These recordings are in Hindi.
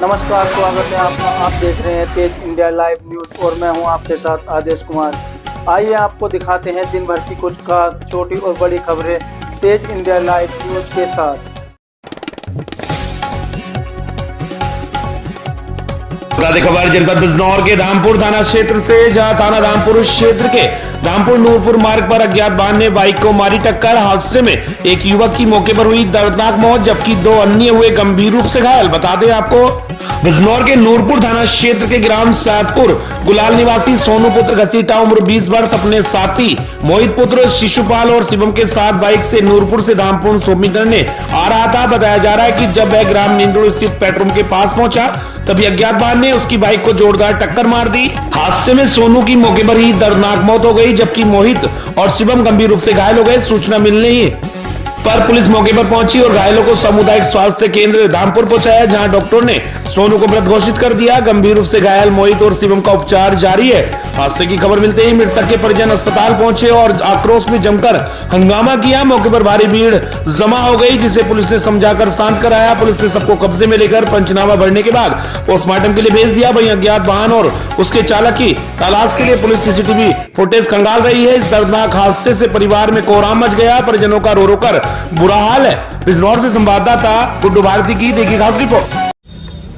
नमस्कार, स्वागत है आपका। आप देख रहे हैं तेज इंडिया लाइव न्यूज और मैं हूं आपके साथ आदेश कुमार। आइए आपको दिखाते हैं दिन भर की कुछ खास छोटी और बड़ी खबरें तेज इंडिया लाइव न्यूज के साथ। खबर जनपद बिजनौर के रामपुर थाना क्षेत्र से, जहां थाना रामपुर क्षेत्र के रामपुर नूरपुर मार्ग पर अज्ञात वाहन ने बाइक को मारी टक्कर। हादसे में एक युवक की मौके पर हुई दर्दनाक मौत, जबकि 2 अन्य हुए गंभीर रूप से घायल। बता दें आपको, बिजनौर के नूरपुर थाना क्षेत्र के ग्राम सैदपुर गुलाल निवासी सोनू पुत्र घसीटा उम्र 20 वर्ष अपने साथी मोहित पुत्र शिशुपाल और शिवम के साथ बाइक से नूरपुर से रामपुर शॉपिंग करने आ रहा था। बताया जा रहा है कि जब वह ग्राम मेन रोड स्थित पेट्रोल के पास पहुंचा, तभी अज्ञात वाहन ने उसकी बाइक को जोरदार टक्कर मार दी। हादसे में सोनू की मौके पर ही दर्दनाक मौत हो गई, जबकि मोहित और शिवम गंभीर रूप से घायल हो गए। सूचना मिलने ही पर पुलिस मौके पर पहुंची और घायलों को सामुदायिक स्वास्थ्य केंद्र रामपुर पहुंचाया, जहां डॉक्टर ने सोनू को मृत घोषित कर दिया। गंभीर रूप से घायल मोहित और शिवम का उपचार जारी है। हादसे की खबर मिलते ही मृतक के परिजन अस्पताल पहुंचे और आक्रोश में जमकर हंगामा किया। मौके पर भारी भीड़ जमा हो गई, जिसे पुलिस ने समझाकर शांत कराया। पुलिस ने सबको कब्जे में लेकर पंचनामा भरने के बाद पोस्टमार्टम के लिए भेज दिया। वहीं अज्ञात वाहन और उसके चालक की तलाश के लिए पुलिस सीसीटीवी फुटेज खंगाल रही है। इस दर्दनाक हादसे से परिवार में कोहराम मच गया। परिजनों का रो रो कर बुरा हाल है। बिजनौर से संवाददाता गुड्डू भारती की देखिए खास रिपोर्ट।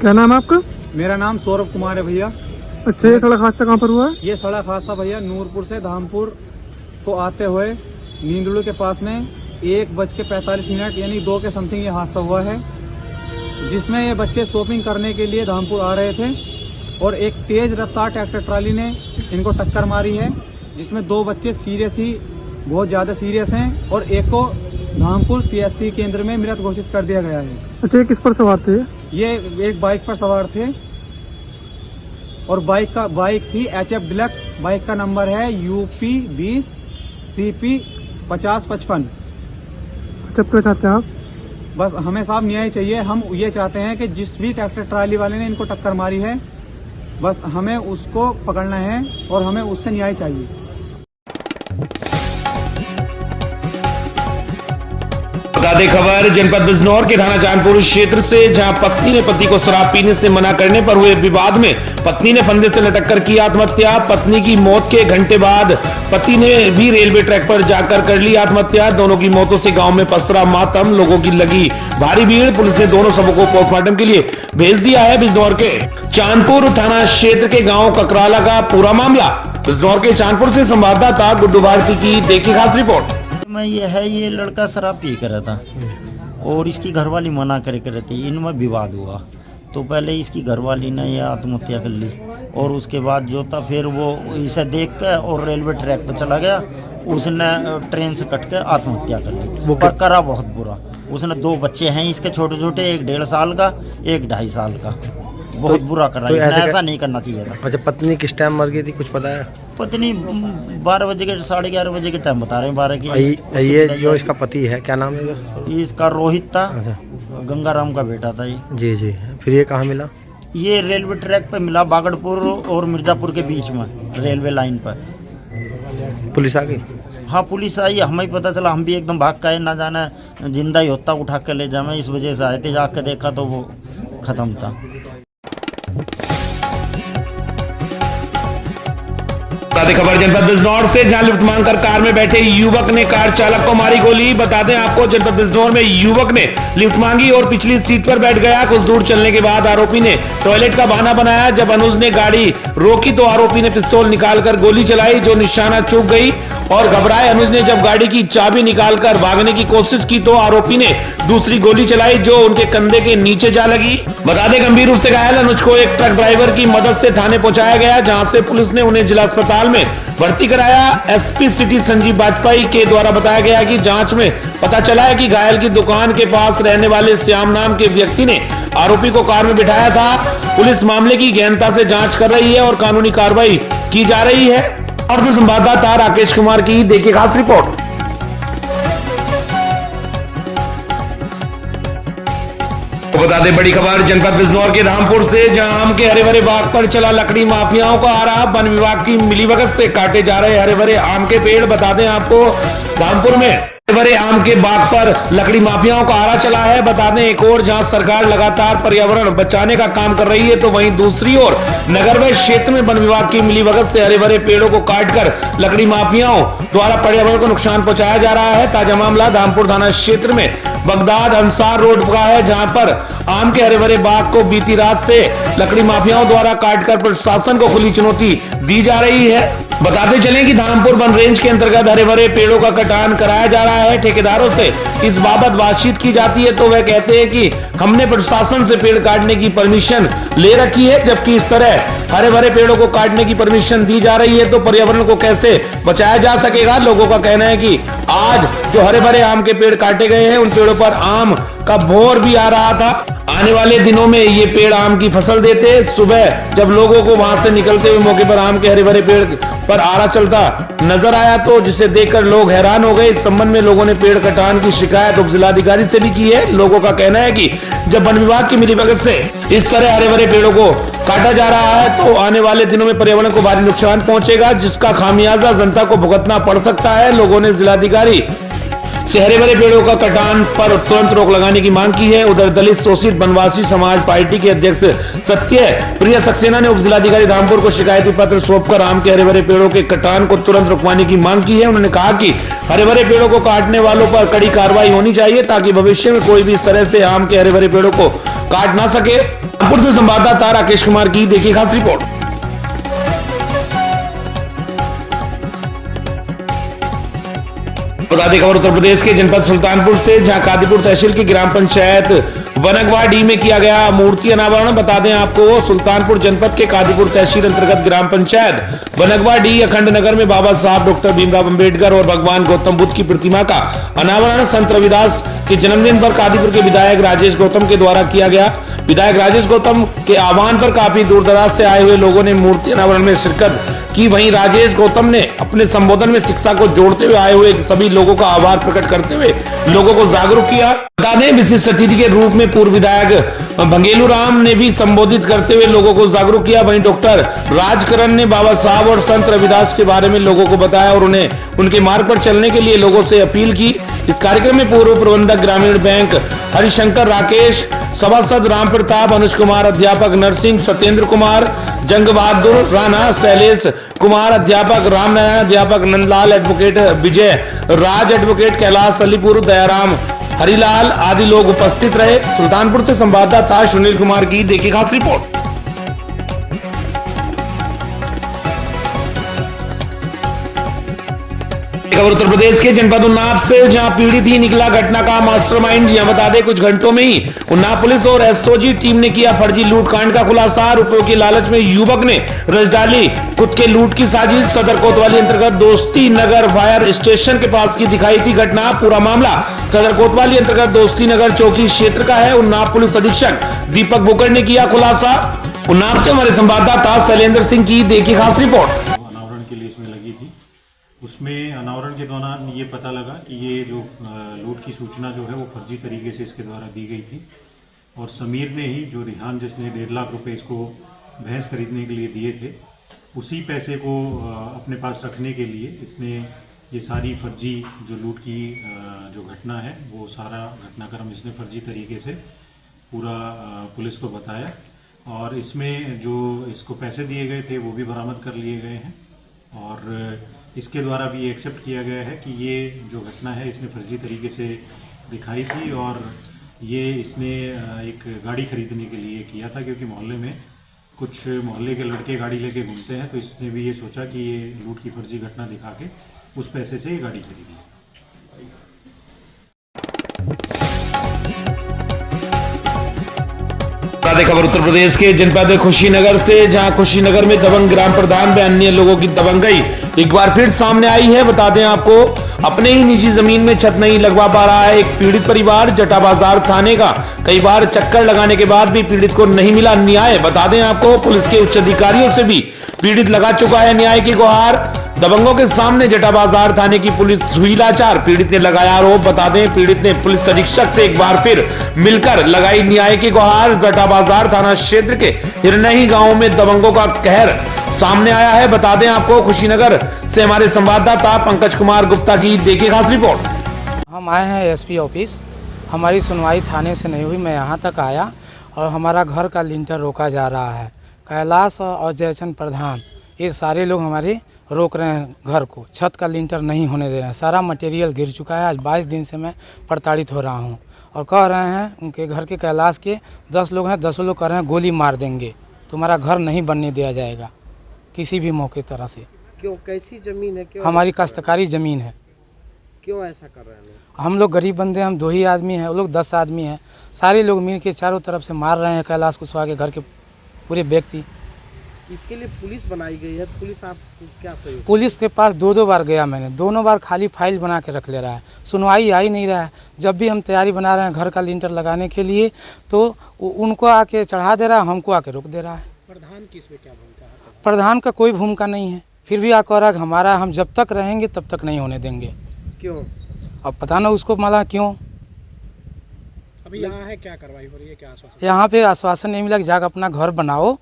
क्या नाम है आपका? मेरा नाम सौरभ कुमार है भैया। अच्छा, ये सड़क हादसा कहाँ पर हुआ है? ये सड़क हादसा भैया नूरपुर से धामपुर को आते हुए नींदड़ू के पास में 1:45 यानी 2 के समथिंग ये हादसा हुआ है, जिसमें ये बच्चे शॉपिंग करने के लिए धामपुर आ रहे थे और एक तेज रफ्तार ट्रैक्टर ट्राली ने इनको टक्कर मारी है, जिसमें 2 बच्चे सीरियस ही बहुत ज्यादा सीरियस हैं और एक को धामपुर CSC केंद्र में मृत घोषित कर दिया गया है। अच्छा, ये किस पर सवार थे? ये एक बाइक पर सवार थे और बाइक थी HF डिलक्स। बाइक का नंबर है UP 20 CP 5055। अच्छा, क्या चाहते हैं आप? बस हमें साहब न्याय चाहिए। हम ये चाहते हैं कि जिस भी ट्रैक्टर ट्राली वाले ने इनको टक्कर मारी है, बस हमें उसको पकड़ना है और हमें उससे न्याय चाहिए। खबर जनपद बिजनौर के थाना चांदपुर क्षेत्र से, जहां पत्नी ने पति को शराब पीने से मना करने पर हुए विवाद में पत्नी ने फंदे से लटक कर की आत्महत्या। पत्नी की मौत के घंटे बाद पति ने भी रेलवे ट्रैक पर जाकर कर ली आत्महत्या। दोनों की मौतों से गांव में पसरा मातम, लोगों की लगी भारी भीड़। पुलिस ने दोनों शवों को पोस्टमार्टम के लिए भेज दिया है। बिजनौर के चांदपुर थाना क्षेत्र के गाँव ककराला का पूरा मामला। बिजनौर के चांदपुर से संवाददाता गुड्डू भारती की देखिए खास रिपोर्ट। मैं ये लड़का शराब पी कर रहा था और इसकी घरवाली मना करे थी। इनमें विवाद हुआ तो पहले इसकी घरवाली ने ये आत्महत्या कर ली और उसके बाद जो था फिर वो इसे देख कर और रेलवे ट्रैक पर चला गया। उसने ट्रेन से कट के आत्महत्या कर ली। वो करा बहुत बुरा। उसने 2 बच्चे हैं इसके छोटे छोटे, एक 1.5 साल का, एक 2.5 साल का। बहुत बुरा कर रहा है। ऐसा नहीं करना चाहिए था। अच्छा, पत्नी किस टाइम मर गई थी, कुछ पता है? पत्नी 12 बजे के 11:30 बजे के टाइम बता रहे हैं। 12 की। ये जो इसका पति है, क्या नाम है इसका? रोहित था। अच्छा, गंगाराम का बेटा था ये। जी जी। फिर ये कहाँ मिला? ये रेलवे ट्रैक पे मिला, बागड़पुर और मिर्जापुर के बीच में रेलवे लाइन पर। पुलिस आ गई? हाँ, पुलिस आई। हमें ही पता चला, हम भी एकदम भाग के ना जाना जिंदा ही होता उठा के ले जाए, इस वजह से आए थे। जाके देखा तो वो खत्म था। खबर जनपद बिजनौर से, जहां लिफ्ट मांगकर कार में बैठे युवक ने कार चालक को मारी गोली। बता दें आपको, जनपद बिजनौर में युवक ने लिफ्ट मांगी और पिछली सीट पर बैठ गया। कुछ दूर चलने के बाद आरोपी ने टॉयलेट का बहाना बनाया। जब अनुज ने गाड़ी रोकी तो आरोपी ने पिस्तौल निकालकर गोली चलाई, जो निशाना चूक गई और घबराए अनुज ने जब गाड़ी की चाबी निकालकर भागने की कोशिश की तो आरोपी ने दूसरी गोली चलाई, जो उनके कंधे के नीचे जा लगी। बता दें, गंभीर रूप से घायल अनुज को एक ट्रक ड्राइवर की मदद से थाने पहुंचाया गया, जहां से पुलिस ने उन्हें जिला अस्पताल में भर्ती कराया। SP सिटी संजीव वाजपेयी के द्वारा बताया गया कि जांच में पता चला है कि घायल की दुकान के पास रहने वाले श्याम नाम के व्यक्ति ने आरोपी को कार में बिठाया था। पुलिस मामले की गहनता से जांच कर रही है और कानूनी कार्रवाई की जा रही है। और से संवाददाता राकेश कुमार की देखिए खास रिपोर्ट। तो बता दें बड़ी खबर जनपद बिजनौर के रामपुर से, जहां आम के हरे भरे बाग पर चला लकड़ी माफियाओं का आरा। वन विभाग की मिलीभगत से काटे जा रहे हरे भरे आम के पेड़। बता दें आपको, रामपुर में भरे आम के बाग पर लकड़ी माफियाओं का आरा चला है। बता दें, एक और जहां सरकार लगातार पर्यावरण बचाने का काम कर रही है, तो वहीं दूसरी ओर नगर व क्षेत्र में वन विभाग की मिलीभगत से हरे भरे पेड़ों को काटकर लकड़ी माफियाओं द्वारा पर्यावरण को नुकसान पहुंचाया जा रहा है। ताजा मामला धामपुर थाना क्षेत्र में बगदाद अंसार रोड का है, जहां पर आम के हरे भरे बाग को बीती रात से लकड़ी माफियाओं द्वारा काटकर प्रशासन को खुली चुनौती दी जा रही है। बताते चलें कि धामपुर वन रेंज के अंतर्गत हरे भरे पेड़ों का कटान कराया जा रहा है। ठेकेदारों से इस बाबत बातचीत की जाती है तो वह कहते हैं कि हमने प्रशासन से पेड़ काटने की परमिशन ले रखी है, जबकि इस तरह हरे भरे पेड़ों को काटने की परमिशन दी जा रही है तो पर्यावरण को कैसे बचाया जा सकेगा। लोगों का कहना है कि आज जो हरे भरे आम के पेड़ काटे गए हैं, उन पेड़ों पर आम का भोर भी आ रहा था। आने वाले दिनों में ये पेड़ आम की फसल देते। सुबह जब लोगों को वहां से निकलते हुए मौके पर आम के हरे भरे पेड़ पर आरा चलता नजर आया, तो जिसे देखकर लोग हैरान हो गए। इस संबंध में लोगों ने पेड़ कटान की शिकायत उप जिलाधिकारी से भी की है। लोगों का कहना है कि जब वन विभाग की मिलीभगत से इस तरह हरे भरे पेड़ों को काटा जा रहा है तो आने वाले दिनों में पर्यावरण को भारी नुकसान पहुंचेगा, जिसका खामियाजा जनता को भुगतना पड़ सकता है। लोगों ने जिलाधिकारी से हरे भरे पेड़ों का कटान पर तुरंत रोक लगाने की मांग की है। उधर दलित शोषित वनवासी समाज पार्टी के अध्यक्ष सत्य प्रिया सक्सेना ने उप जिलाधिकारी धामपुर को शिकायती पत्र सौंपकर आम के हरे भरे पेड़ों के कटान को तुरंत रुकवाने की मांग की है। उन्होंने कहा कि हरे भरे पेड़ों को काटने वालों पर कड़ी कार्रवाई होनी चाहिए, ताकि भविष्य में कोई भी इस तरह से आम के हरे भरे पेड़ों को काट ना सके। धामपुर से संवाददाता राकेश कुमार की देखिए खास रिपोर्ट। बता दें खबर उत्तर प्रदेश के जनपद सुल्तानपुर से, जहां कादीपुर तहसील की ग्राम पंचायत वनगवाडी में किया गया मूर्ति अनावरण। बता दें आपको, सुल्तानपुर जनपद के कादीपुर तहसील अंतर्गत ग्राम पंचायत वनगवाडी अखंड नगर में बाबा साहब डॉक्टर भीमराव अंबेडकर और भगवान गौतम बुद्ध की प्रतिमा का अनावरण संत रविदास के जन्मदिन पर कादीपुर के विधायक राजेश गौतम के द्वारा किया गया। विधायक राजेश गौतम के आह्वान पर काफी दूर दराज से आए हुए लोगों ने मूर्ति अनावरण में शिरकत की। वहीं राजेश गौतम ने अपने संबोधन में शिक्षा को जोड़ते हुए आए हुए सभी लोगों का आभार प्रकट करते हुए लोगों को जागरूक किया। बता दें, विशिष्ट अतिथि के रूप में पूर्व विधायक भंगेलू राम ने भी संबोधित करते हुए लोगों को जागरूक किया। वहीं डॉक्टर राजकरण ने बाबा साहब और संत रविदास के बारे में लोगों को बताया और उन्हें उनके मार्ग पर चलने के लिए लोगों से अपील की। इस कार्यक्रम में पूर्व प्रबंधक ग्रामीण बैंक हरिशंकर राकेश, सभासद राम प्रताप, अनुज कुमार, अध्यापक नरसिंह, सत्येंद्र कुमार, जंग बहादुर राणा, शैलेश कुमार, अध्यापक राम नारायण, अध्यापक नंदलाल, एडवोकेट विजय राज, एडवोकेट कैलाश अलीपुर, दयाराम हरिलाल आदि लोग उपस्थित रहे। सुल्तानपुर से संवाददाता सुनील कुमार की देखिए खास रिपोर्ट। खबर उत्तर प्रदेश के जनपद उन्नाव से, जहां पीड़ित ही निकला घटना का मास्टरमाइंड। यहां बता दें, कुछ घंटों में ही उन्नाव पुलिस और एसओजी टीम ने किया फर्जी लूट कांड का खुलासा। रुपयों की लालच में युवक ने रच डाली खुद के लूट की साजिश। सदर कोतवाली अंतर्गत दोस्ती नगर फायर स्टेशन के पास की दिखाई थी घटना। पूरा मामला सदर कोतवाली अंतर्गत दोस्ती नगर चौकी क्षेत्र का है। उन्नाव पुलिस अधीक्षक दीपक बुकड़ ने किया खुलासा। उन्नाव से हमारे संवाददाता शैलेंद्र सिंह की देखिए खास रिपोर्ट। अनावरण के लिए इसमें लगी थी, उसमें अनावरण के दौरान ये पता लगा कि ये जो लूट की सूचना जो है वो फर्जी तरीके से इसके द्वारा दी गई थी और समीर ने ही, जो रिहान जिसने 1.5 लाख रुपए इसको भैंस खरीदने के लिए दिए थे, उसी पैसे को अपने पास रखने के लिए इसने ये सारी फर्जी जो लूट की जो घटना है वो सारा घटनाक्रम इसने फर्जी तरीके से पूरा पुलिस को बताया और इसमें जो इसको पैसे दिए गए थे वो भी बरामद कर लिए गए हैं और इसके द्वारा भी एक्सेप्ट किया गया है कि ये जो घटना है इसने फर्जी तरीके से दिखाई थी और ये इसने एक गाड़ी खरीदने के लिए किया था, क्योंकि मोहल्ले में कुछ मोहल्ले के लड़के गाड़ी लेके घूमते हैं, तो इसने भी ये सोचा कि ये लूट की फर्जी घटना दिखा के उस पैसे से ये गाड़ी खरीदी। खबर उत्तर प्रदेश के जनपद खुशीनगर से, जहां खुशीनगर में दबंग ग्राम प्रधान व अन्य लोगों की दबंगई एक बार फिर सामने आई है। बता दें आपको, अपने ही निजी जमीन में छत नहीं लगवा पा रहा है एक पीड़ित परिवार। जटा बाजार थाने का कई बार चक्कर लगाने के बाद भी पीड़ित को नहीं मिला न्याय। बता दें आपको, पुलिस के उच्च अधिकारियों से भी पीड़ित लगा चुका है न्याय की गुहार। दबंगों के सामने जटा बाजार थाने की पुलिस हुई लाचार, पीड़ित ने लगाया आरोप। बता दें, पीड़ित ने पुलिस अधीक्षक से एक बार फिर मिलकर लगाई न्याय की गुहार। जटा बाजार थाना क्षेत्र के हिरनही गांव में दबंगों का कहर सामने आया है। बता दें आपको, खुशीनगर से हमारे संवाददाता पंकज कुमार गुप्ता की देखिए खास रिपोर्ट। हम आए हैं एसपी ऑफिस। हमारी सुनवाई थाने से नहीं हुई, मैं यहाँ तक आया और हमारा घर का लिंटर रोका जा रहा है। कैलाश और जयचंद प्रधान ये सारे लोग हमारे रोक रहे हैं, घर को छत का लिंटर नहीं होने दे रहे हैं। सारा मटेरियल गिर चुका है। आज 22 दिन से मैं प्रताड़ित हो रहा हूँ और कह रहे हैं उनके घर के कैलाश के 10 लोग हैं, 10 लोग कह रहे हैं गोली मार देंगे, तुम्हारा घर नहीं बनने दिया जाएगा किसी भी मौके तरह से। क्यों, कैसी जमीन है? क्यों हमारी काश्तकारी ज़मीन है। क्यों ऐसा कर रहे हैं लोग? हम लोग गरीब बंदे, हम 2 ही आदमी हैं, वो लोग 10 आदमी हैं। सारे लोग मिल के चारों तरफ से मार रहे हैं कैलाश कुशवाहा के घर के पूरे व्यक्ति। इसके लिए पुलिस बनाई गई है, पुलिस आपको क्या सहयोग? पुलिस के पास 2 बार गया मैंने, दोनों बार खाली फाइल बना के रख ले रहा है, सुनवाई आ ही नहीं रहा है। जब भी हम तैयारी बना रहे हैं घर का लिंटर लगाने के लिए तो उनको आके चढ़ा दे रहा है, हमको आके रोक दे रहा है। प्रधान की इसमें क्या भूमिका है? प्रधान का कोई भूमिका नहीं है, फिर भी आकर रहा है हमारा, हम जब तक रहेंगे तब तक नहीं होने देंगे। क्यों? अब पता ना उसको माला क्यों। अभी यहाँ है, क्या कार्रवाई हो रही है, क्या आश्वासन? यहाँ पे आश्वासन नहीं मिला कि जाकर अपना घर बनाओ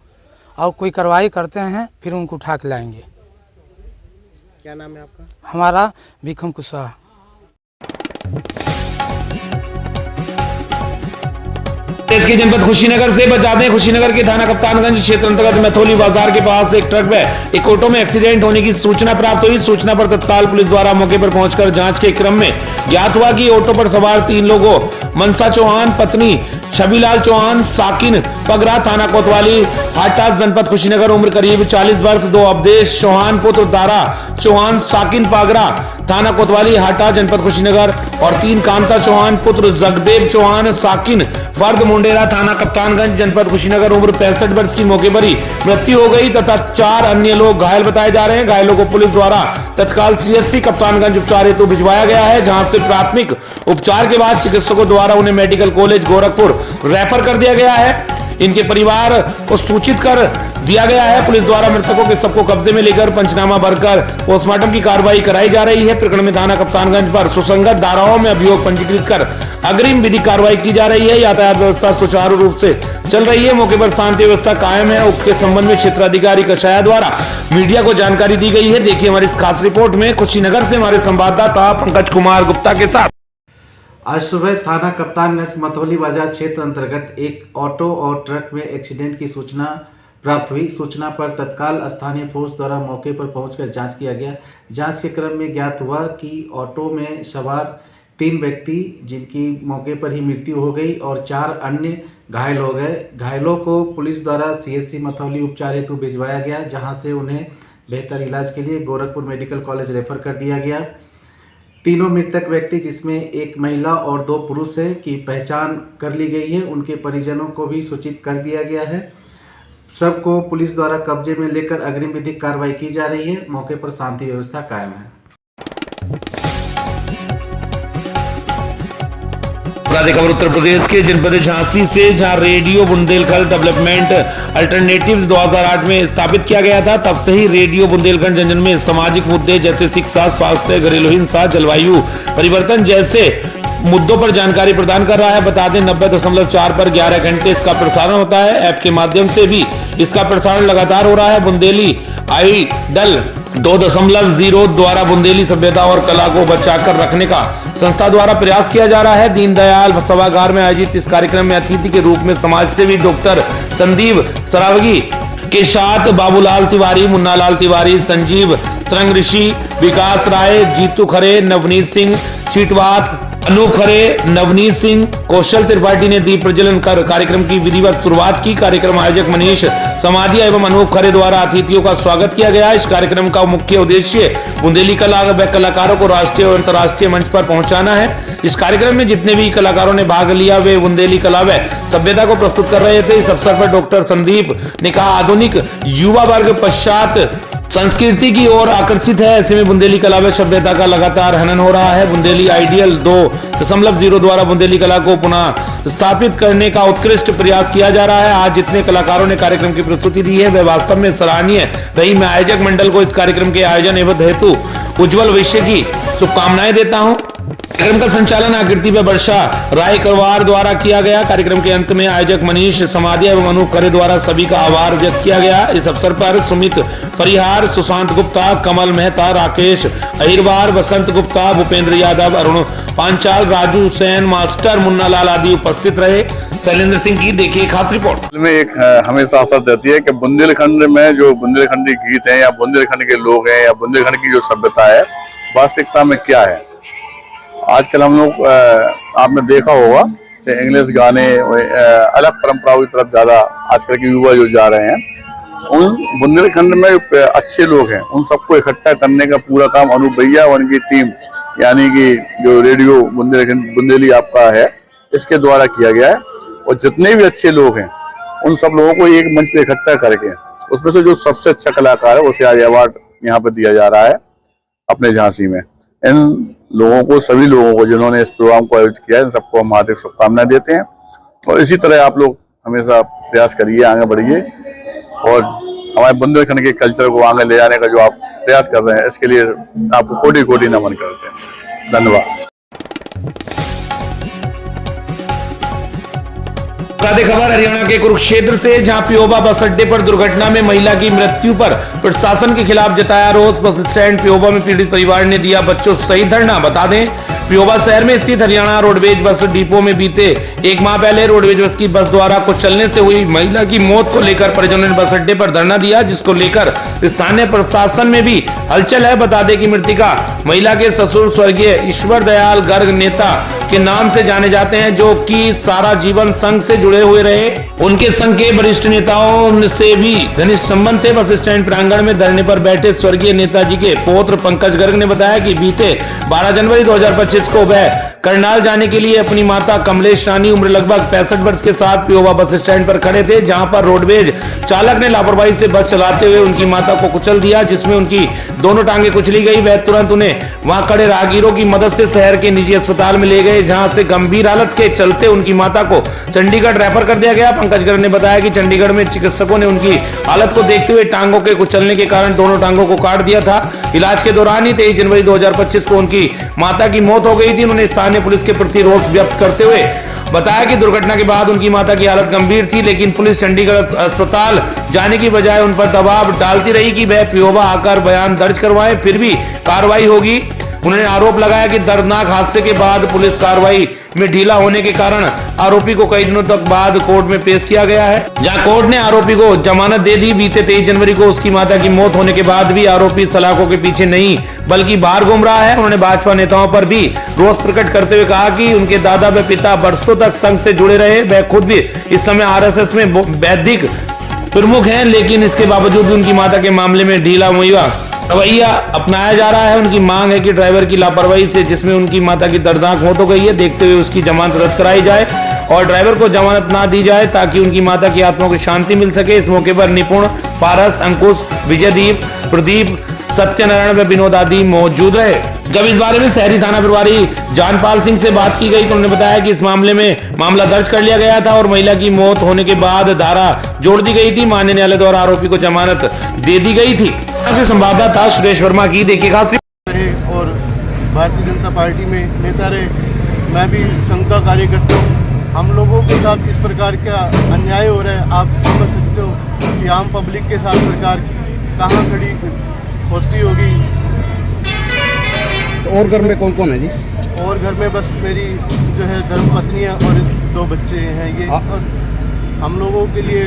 और कोई कार्रवाई करते हैं फिर उनको उठा के लाएंगे। क्या नाम है आपका? हमारा भिखम कुशवाहा। इसके जनपद कुशीनगर से बचाते हैं। कुशीनगर के थाना कप्तानगंज क्षेत्र अंतर्गत मैथोली बाजार के पास एक ट्रक में एक ऑटो में एक्सीडेंट होने की सूचना प्राप्त हुई। सूचना पर तत्काल पुलिस द्वारा मौके पर पहुंचकर जांच के क्रम में ज्ञात हुआ कि ऑटो पर सवार 3 लोगों मनसा चौहान पत्नी छबीलाल चौहान साकिन पगरा थाना कोतवाली हाटा जनपद कुशीनगर उम्र करीब 40 वर्ष 2 अवधेश चौहान पुत्र दारा चौहान साकिन पागरा थाना कोतवाली हाटा जनपद कुशीनगर और 3 कांता चौहान पुत्र जगदेव चौहान साकिन फर्द मुंडेरा थाना कप्तानगंज जनपद कुशीनगर उम्र 65 वर्ष की मौके पर ही मृत्यु हो गई तथा 4 अन्य लोग घायल बताए जा रहे हैं। घायलों को पुलिस द्वारा तत्काल सीएससी कप्तानगंज उपचार हेतु भिजवाया गया है, जहां से प्राथमिक उपचार के बाद चिकित्सकों द्वारा उन्हें मेडिकल कॉलेज गोरखपुर रेफर कर दिया गया है। इनके परिवार को सूचित कर दिया गया है। पुलिस द्वारा मृतकों के सबको कब्जे में लेकर पंचनामा भरकर पोस्टमार्टम की कार्रवाई कराई जा रही है। प्रकरण में थाना कप्तानगंज पर सुसंगत धाराओं में अभियोग पंजीकृत कर अग्रिम विधिक कार्रवाई की जा रही है। यातायात व्यवस्था सुचारू रूप से चल रही है। मौके पर शांति व्यवस्था कायम है। उक्त के संबंध में क्षेत्राधिकारी कषाया द्वारा मीडिया को जानकारी दी गई है। देखिए हमारी इस खास रिपोर्ट में कुशीनगर से हमारे संवाददाता पंकज कुमार गुप्ता के साथ। आज सुबह थाना कप्तानगंज मथौली बाजार क्षेत्र अंतर्गत एक ऑटो और ट्रक में एक्सीडेंट की सूचना प्राप्त हुई। सूचना पर तत्काल स्थानीय फोर्स द्वारा मौके पर पहुंचकर जांच किया गया। जांच के क्रम में ज्ञात हुआ कि ऑटो में सवार 3 व्यक्ति जिनकी मौके पर ही मृत्यु हो गई और 4 अन्य घायल हो गए। घायलों को पुलिस द्वारा सीएससी मथौली उपचार हेतु भिजवाया गया, जहाँ से उन्हें बेहतर इलाज के लिए गोरखपुर मेडिकल कॉलेज रेफर कर दिया गया। तीनों मृतक व्यक्ति जिसमें एक महिला और 2 पुरुष है की पहचान कर ली गई है। उनके परिजनों को भी सूचित कर दिया गया है। सबको पुलिस द्वारा कब्जे में लेकर अग्रिम विधिक कार्रवाई की जा रही है। मौके पर शांति व्यवस्था कायम है। खबर उत्तर प्रदेश के जनपद झांसी से, जहां रेडियो बुंदेलखंड डेवलपमेंट अल्टरनेटिव्स 2008 में स्थापित किया गया था। तब से ही रेडियो बुंदेलखंड जनजन में सामाजिक मुद्दे जैसे शिक्षा, स्वास्थ्य, घरेलू हिंसा, जलवायु परिवर्तन जैसे मुद्दों पर जानकारी प्रदान कर रहा है। बता दें 90.4 पर 11 घंटे इसका प्रसारण होता है। ऐप के माध्यम से भी इसका प्रसारण लगातार हो रहा है। बुंदेली आइडल 2.0 द्वारा बुंदेली सभ्यता और कला को बचाकर रखने का संस्था द्वारा प्रयास किया जा रहा है। दीनदयाल सभागार में आयोजित इस कार्यक्रम में अतिथि के रूप में समाज सेवी डॉक्टर संदीप सरावगी के साथ बाबूलाल तिवारी, मुन्नालाल तिवारी, संजीव सरंग ऋषि, विकास राय, जीतू खरे, नवनीत सिंह चीटवात, अनूप खरे, नवनीत सिंह, कौशल त्रिपाठी ने दीप प्रज्वलन कर कार्यक्रम की विधिवत शुरुआत की। कार्यक्रम आयोजक मनीष समाधिया एवं अनूप खरे द्वारा अतिथियों का स्वागत किया गया। इस कार्यक्रम का मुख्य उद्देश्य बुंदेली कला व कलाकारों को राष्ट्रीय और अंतर्राष्ट्रीय मंच पर पहुंचाना है। इस कार्यक्रम में जितने भी कलाकारों ने भाग लिया वे बुंदेली कला व सभ्यता को प्रस्तुत कर रहे थे। इस अवसर पर डॉक्टर संदीप ने कहा, आधुनिक युवा वर्ग पश्चात संस्कृति की ओर आकर्षित है। ऐसे में बुंदेली कला व सभ्यता का लगातार हनन हो रहा है। बुंदेली आइडियल 2.0 द्वारा बुंदेली कला को पुनः स्थापित करने का उत्कृष्ट प्रयास किया जा रहा है। आज जितने कलाकारों ने कार्यक्रम की प्रस्तुति दी है वह वास्तव में सराहनीय रही। मैं आयोजक मंडल को इस कार्यक्रम के आयोजन एवं हेतु उज्जवल भविष्य की शुभकामनाएं देता हूं। कार्यक्रम का संचालन आकृति व वर्षा राय करवार द्वारा किया गया। कार्यक्रम के अंत में आयोजक मनीष समाधिया एवं अनु खरे द्वारा सभी का आभार व्यक्त किया गया। इस अवसर पर सुमित परिहार, सुशांत गुप्ता, कमल मेहता, राकेश अहिरवार, बसंत गुप्ता, भूपेंद्र यादव, अरुण पांचाल, राजू सेन, मास्टर मुन्ना लाल आदि उपस्थित रहे। शैलेंद्र सिंह की देखिए खास रिपोर्ट। में एक हमेशा असर रहती है कि बुंदेलखंड में जो बुंदेलखंडी गीत हैं या बुंदेलखंड के लोग हैं या बुंदेलखंड की जो सभ्यता है वास्तविकता में क्या है। आजकल हम लोग आपने देखा होगा कि इंग्लिश गाने अलग परंपराओं की तरफ ज्यादा आजकल के युवा जो जा रहे हैं। उन बुंदेलखंड में अच्छे लोग हैं उन सबको इकट्ठा करने का पूरा काम अनूप भैया और उनकी टीम यानी कि जो रेडियो बुंदेली आपका है इसके द्वारा किया गया है। और जितने भी अच्छे लोग हैं उन सब लोगों को एक मंच पे इकट्ठा करके उसमें से जो सबसे अच्छा कलाकार है उसे आज अवार्ड यहाँ पे दिया जा रहा है अपने झांसी में। इन लोगों को सभी लोगों को जिन्होंने इस प्रोग्राम को आयोजित किया है इन सबको हम हार्दिक शुभकामनाएं देते हैं और इसी तरह आप लोग हमेशा प्रयास करिए, आगे बढ़िए और हमारे बुंदेलखंड के कल्चर को आगे ले जाने का जो आप प्रयास कर रहे हैं इसके लिए आपको कोटि कोटि नमन करते हैं। धन्यवाद। खबर हरियाणा के कुरुक्षेत्र से, जहां पियोबा बस अड्डे पर दुर्घटना में महिला की मृत्यु पर प्रशासन के खिलाफ जताया रोष। बस स्टैंड पियोबा में पीड़ित परिवार ने दिया बच्चों सहित धरना। बता दें पियोबा शहर में स्थित हरियाणा रोडवेज बस डिपो में बीते एक माह पहले रोडवेज बस की बस द्वारा कुचलने से हुई महिला की मौत को लेकर परिजनों ने बस अड्डे पर धरना दिया, जिसको लेकर स्थानीय प्रशासन में भी हलचल है। बता दें कि मृतिका महिला के ससुर स्वर्गीय ईश्वर दयाल गर्ग नेता के नाम से जाने जाते हैं, जो कि सारा जीवन संघ से जुड़े हुए रहे। उनके संघ के वरिष्ठ नेताओं से भी घनिष्ठ संबंध थे। बस स्टैंड प्रांगण में धरने पर बैठे स्वर्गीय नेताजी के पौत्र पंकज गर्ग ने बताया कि बीते 12 जनवरी 2025 को वह करनाल जाने के लिए अपनी माता कमलेश रानी उम्र लगभग 65 वर्ष के साथ पियोबा बस स्टैंड पर खड़े थे, जहां पर रोडवेज चालक ने लापरवाही से बस चलाते हुए उनकी माता को कुचल दिया, जिसमें उनकी दोनों टांगे कुचली गई। वह तुरंत उन्हें वहां खड़े राहगीरों की मदद से शहर के निजी अस्पताल में ले गए, जहां से गंभीर हालत के चलते उनकी माता को चंडीगढ़ रेफर कर दिया गया। पंकज गर्ग ने बताया कि चंडीगढ़ में चिकित्सकों ने उनकी हालत को देखते हुए टांगों के कुचलने के कारण दोनों टांगों को काट दिया था। इलाज के दौरान ही 23 जनवरी 2025 को उनकी माता की मौत हो गई थी। उन्होंने स्थानीय पुलिस के प्रति रोष व्यक्त करते हुए बताया कि दुर्घटना के बाद उनकी माता की हालत गंभीर थी, लेकिन पुलिस चंडीगढ़ अस्पताल जाने की बजाय उन पर दबाव डालती रही कि वह पियोबा आकर बयान दर्ज करवाएं, फिर भी कार्रवाई होगी। उन्होंने आरोप लगाया कि दर्दनाक हादसे के बाद पुलिस कार्रवाई में ढीला होने के कारण आरोपी को कई दिनों तक बाद कोर्ट में पेश किया गया है, जहां कोर्ट ने आरोपी को जमानत दे दी। बीते 23 जनवरी को उसकी माता की मौत होने के बाद भी आरोपी सलाखों के पीछे नहीं बल्कि बाहर घूम रहा है। उन्होंने भाजपा नेताओं पर भी रोष प्रकट करते हुए कहा कि उनके दादा व पिता वर्षों तक संघ से जुड़े रहे, वह खुद भी इस समय आरएसएस में वैदिक प्रमुख हैं, लेकिन इसके बावजूद भी उनकी माता के मामले में ढीला रवैया अपनाया जा रहा है। उनकी मांग है कि ड्राइवर की लापरवाही से जिसमें उनकी माता की दर्दनाक मौत हो गई है, देखते हुए उसकी जमानत रद्द कराई जाए और ड्राइवर को जमानत ना दी जाए, ताकि उनकी माता की आत्मा को शांति मिल सके। इस मौके पर निपुण, पारस, अंकुश, विजयदीप, प्रदीप, सत्यनारायण व विनोद आदि मौजूद रहे। जब इस बारे में शहरी थाना प्रभारी जानपाल सिंह से बात की गई तो उन्होंने बताया कि इस मामले में मामला दर्ज कर लिया गया था और महिला की मौत होने के बाद धारा जोड़ दी गई थी। माननीय न्यायालय द्वारा आरोपी को जमानत दे दी गई थी। से संवाददाता सुरेश वर्मा की देखिए खास रिपोर्ट। और भारतीय जनता पार्टी में नेता रहे, मैं भी संघ का कार्यकर्ता हूँ। हम लोगों के साथ इस प्रकार का अन्याय हो रहा है, आप समझ सकते हो कि आम पब्लिक के साथ सरकार कहाँ खड़ी होती होगी। और घर में कौन कौन है जी? और घर में बस मेरी जो है धर्मपत्नी है और 2 बच्चे हैं। ये और हम लोगों के लिए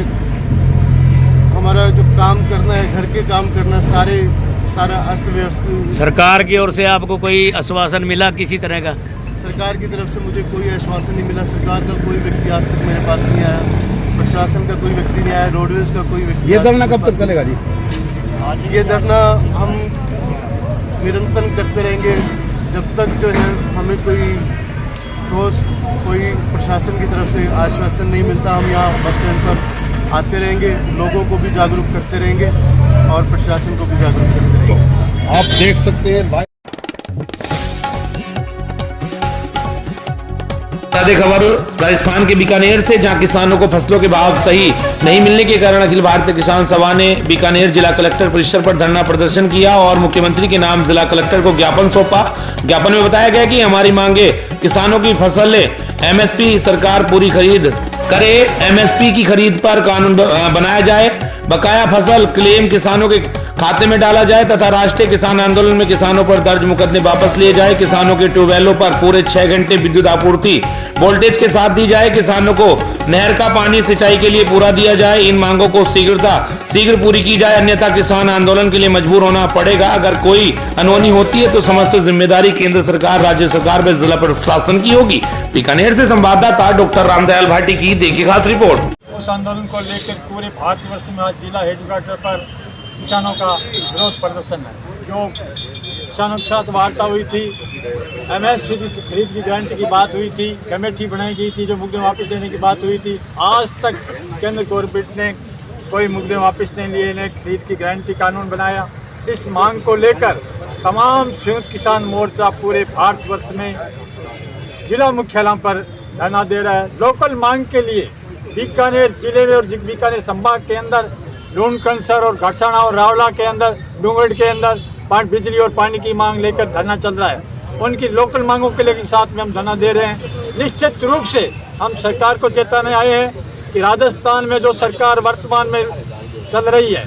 हमारा जो काम करना है, घर के काम करना, सारा अस्त व्यस्त। सरकार की ओर से आपको कोई आश्वासन मिला किसी तरह का? सरकार की तरफ से मुझे कोई आश्वासन नहीं मिला। सरकार का कोई व्यक्ति आज तक मेरे पास नहीं आया, प्रशासन का कोई व्यक्ति नहीं आया, रोडवेज का कोई व्यक्ति। ये धरना कब तक चलेगा जी? ये धरना हम निरंतर करते रहेंगे जब तक जो है हमें कोई ठोस कोई प्रशासन की तरफ से आश्वासन नहीं मिलता। हम यहाँ बस स्टैंड पर आते रहेंगे, लोगों को भी जागरूक करते रहेंगे और प्रशासन को भी जागरूक करते रहेंगे। तो आप देख सकते हैं ताज़ा खबर राजस्थान के बीकानेर से, जहां किसानों को फसलों के भाव सही नहीं मिलने के कारण अखिल भारतीय किसान सभा ने बीकानेर जिला कलेक्टर परिसर पर धरना प्रदर्शन किया और मुख्यमंत्री के नाम जिला कलेक्टर को ज्ञापन सौंपा। ज्ञापन में बताया गया कि हमारी मांगे किसानों की फसलें एमएसपी सरकार पूरी खरीद करे, एमएसपी की खरीद पर कानून बनाया जाए, बकाया फसल क्लेम किसानों के खाते में डाला जाए तथा राष्ट्रीय किसान आंदोलन में किसानों पर दर्ज मुकदमे वापस लिए जाए, किसानों के ट्यूबवेलों पर पूरे 6 घंटे विद्युत आपूर्ति वोल्टेज के साथ दी जाए, किसानों को नहर का पानी सिंचाई के लिए पूरा दिया जाए। इन मांगों को शीघ्र पूरी की जाए, अन्यथा किसान आंदोलन के लिए मजबूर होना पड़ेगा। अगर कोई अनहोनी होती है तो समस्त जिम्मेदारी केंद्र सरकार, राज्य सरकार व जिला प्रशासन की होगी। बीकानेर से संवाददाता डॉक्टर रामदयाल भाटी की देखिए खास रिपोर्ट। उस आंदोलन को लेकर पूरे भारतवर्ष में आज जिला हेडक्वार्टर पर किसानों का विरोध प्रदर्शन है। जो किसानों के साथ वार्ता हुई थी, एमएसपी की खरीद की गारंटी की बात हुई थी, कमेटी बनाई गई थी, जो मुकदमे वापस लेने की बात हुई थी, आज तक केंद्र गवर्नमेंट ने कोई मुकदमे वापस नहीं लिए, ने खरीद की गारंटी कानून बनाया। इस मांग को लेकर तमाम संयुक्त किसान मोर्चा पूरे भारतवर्ष में जिला मुख्यालयों पर धरना दे रहा है। लोकल मांग के लिए बीकानेर जिले में और बीकानेर संभाग के अंदर लूणकंसर और घटसाना और रावला के अंदर, डूंगरगढ़ के अंदर बिजली और पानी की मांग लेकर धरना चल रहा है। उनकी लोकल मांगों के लेकर साथ में हम धरना दे रहे हैं। निश्चित रूप से हम सरकार को चेताने आए हैं कि राजस्थान में जो सरकार वर्तमान में चल रही है,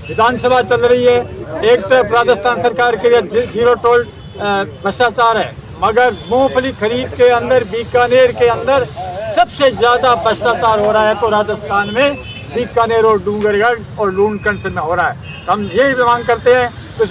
विधानसभा चल रही है, एक तरफ राजस्थान सरकार के लिए जीरो टोल भ्रष्टाचार है, मगर मूंगफली खरीद के अंदर बीकानेर के अंदर सबसे ज़्यादा भ्रष्टाचार हो रहा है तो राजस्थान में बीकानेर और डूंगरगढ़ और लूणकंसर में हो रहा है। हम यही मांग करते हैं उस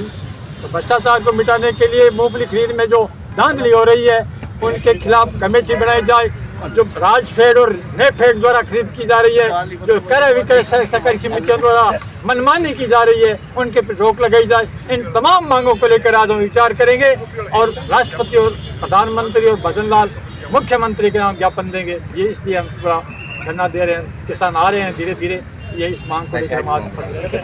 भ्रष्टाचार को मिटाने के लिए मूंगफली खरीद में जो धांधली हो रही है उनके खिलाफ कमेटी बनाई जाए। जो राजफेड और नेफेड द्वारा खरीद की जा रही है, जो क्रय विक्रय सहकारी समितियों द्वारा मनमानी की जा रही है, उनके पर रोक लगाई जाए। इन तमाम मांगों को लेकर आज हम विचार करेंगे और राष्ट्रपति और प्रधानमंत्री और भजनलाल मुख्यमंत्री के नाम ज्ञापन देंगे। ये इसलिए हम पूरा धरना दे रहे हैं। किसान आ रहे हैं धीरे धीरे, ये इस मांग को लेकर